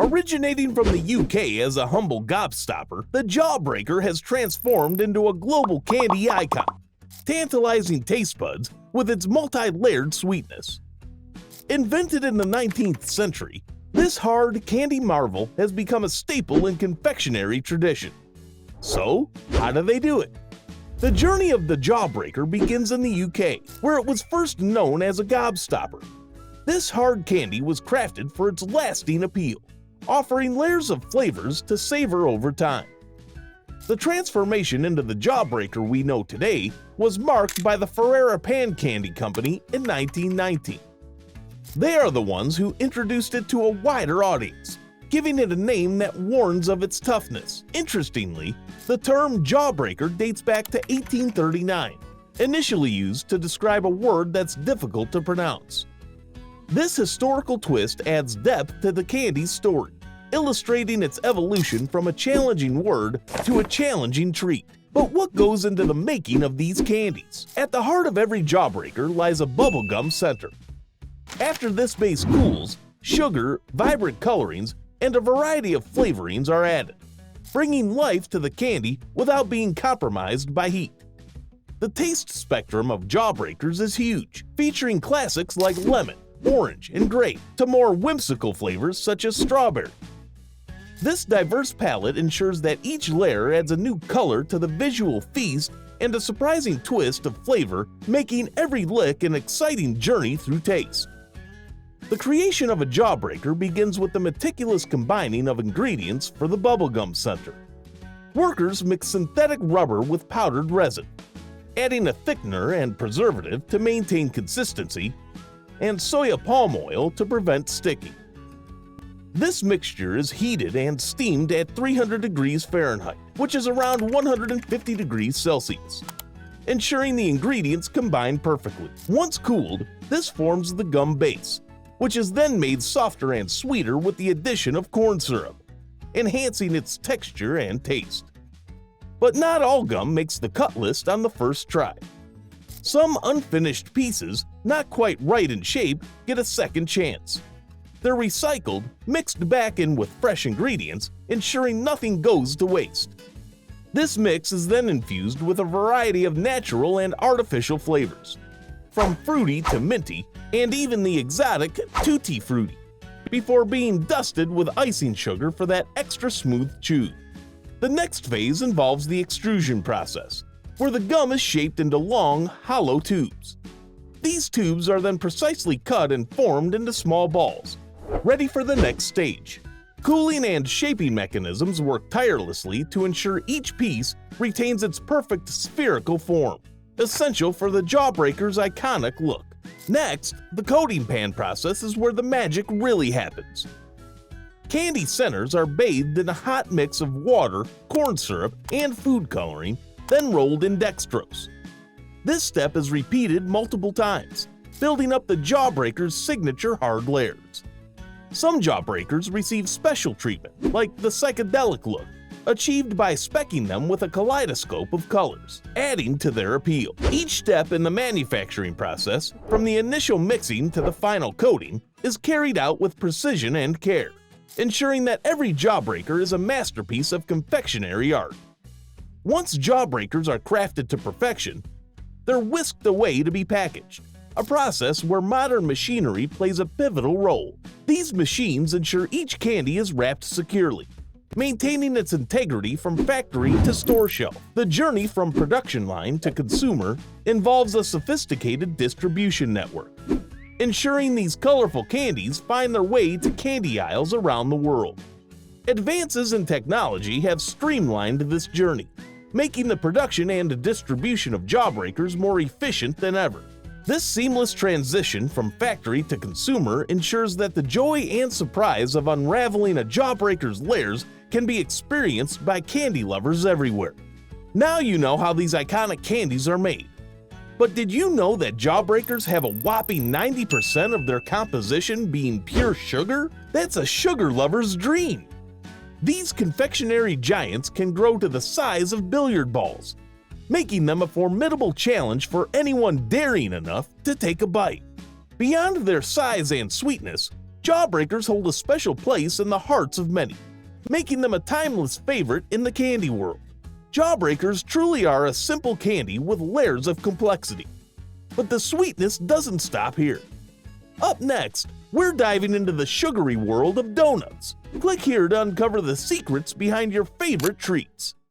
Originating from the UK as a humble gobstopper, the Jawbreaker has transformed into a global candy icon, tantalizing taste buds with its multi-layered sweetness. Invented in the 19th century, this hard candy marvel has become a staple in confectionery tradition. So, how do they do it? The journey of the Jawbreaker begins in the UK, where it was first known as a gobstopper. This hard candy was crafted for its lasting appeal, offering layers of flavors to savor over time. The transformation into the Jawbreaker we know today was marked by the Ferrara Pan Candy Company in 1919. They are the ones who introduced it to a wider audience, giving it a name that warns of its toughness. Interestingly, the term Jawbreaker dates back to 1839, initially used to describe a word that's difficult to pronounce. This historical twist adds depth to the candy's story, illustrating its evolution from a challenging word to a challenging treat. But what goes into the making of these candies? At the heart of every Jawbreaker lies a bubblegum center. After this base cools, sugar, vibrant colorings, and a variety of flavorings are added, bringing life to the candy without being compromised by heat. The taste spectrum of Jawbreakers is huge, featuring classics like lemon, orange, and grape, to more whimsical flavors such as strawberry. This diverse palette ensures that each layer adds a new color to the visual feast and a surprising twist of flavor, making every lick an exciting journey through taste. The creation of a Jawbreaker begins with the meticulous combining of ingredients for the bubblegum center. Workers mix synthetic rubber with powdered resin, adding a thickener and preservative to maintain consistency, and soya palm oil to prevent sticking. This mixture is heated and steamed at 300 degrees Fahrenheit, which is around 150 degrees Celsius, ensuring the ingredients combine perfectly. Once cooled, this forms the gum base, which is then made softer and sweeter with the addition of corn syrup, enhancing its texture and taste. But not all gum makes the cut list on the first try. Some unfinished pieces, not quite right in shape, get a second chance. They're recycled, mixed back in with fresh ingredients, ensuring nothing goes to waste. This mix is then infused with a variety of natural and artificial flavors, from fruity to minty, and even the exotic tutti frutti, before being dusted with icing sugar for that extra smooth chew. The next phase involves the extrusion process, where the gum is shaped into long, hollow tubes. These tubes are then precisely cut and formed into small balls, ready for the next stage. Cooling and shaping mechanisms work tirelessly to ensure each piece retains its perfect spherical form, essential for the Jawbreaker's iconic look. Next, the coating pan process is where the magic really happens. Candy centers are bathed in a hot mix of water, corn syrup, and food coloring, then rolled in dextrose. This step is repeated multiple times, building up the Jawbreaker's signature hard layers. Some Jawbreakers receive special treatment, like the psychedelic look, achieved by specking them with a kaleidoscope of colors, adding to their appeal. Each step in the manufacturing process, from the initial mixing to the final coating, is carried out with precision and care, ensuring that every Jawbreaker is a masterpiece of confectionery art. Once Jawbreakers are crafted to perfection, they're whisked away to be packaged, a process where modern machinery plays a pivotal role. These machines ensure each candy is wrapped securely, maintaining its integrity from factory to store shelf. The journey from production line to consumer involves a sophisticated distribution network, ensuring these colorful candies find their way to candy aisles around the world. Advances in technology have streamlined this journey, making the production and distribution of Jawbreakers more efficient than ever. This seamless transition from factory to consumer ensures that the joy and surprise of unraveling a Jawbreaker's layers can be experienced by candy lovers everywhere. Now you know how these iconic candies are made. But did you know that Jawbreakers have a whopping 90% of their composition being pure sugar? That's a sugar lover's dream! These confectionery giants can grow to the size of billiard balls, making them a formidable challenge for anyone daring enough to take a bite. Beyond their size and sweetness, Jawbreakers hold a special place in the hearts of many, making them a timeless favorite in the candy world. Jawbreakers truly are a simple candy with layers of complexity. But the sweetness doesn't stop here. Up next, we're diving into the sugary world of donuts. Click here to uncover the secrets behind your favorite treats.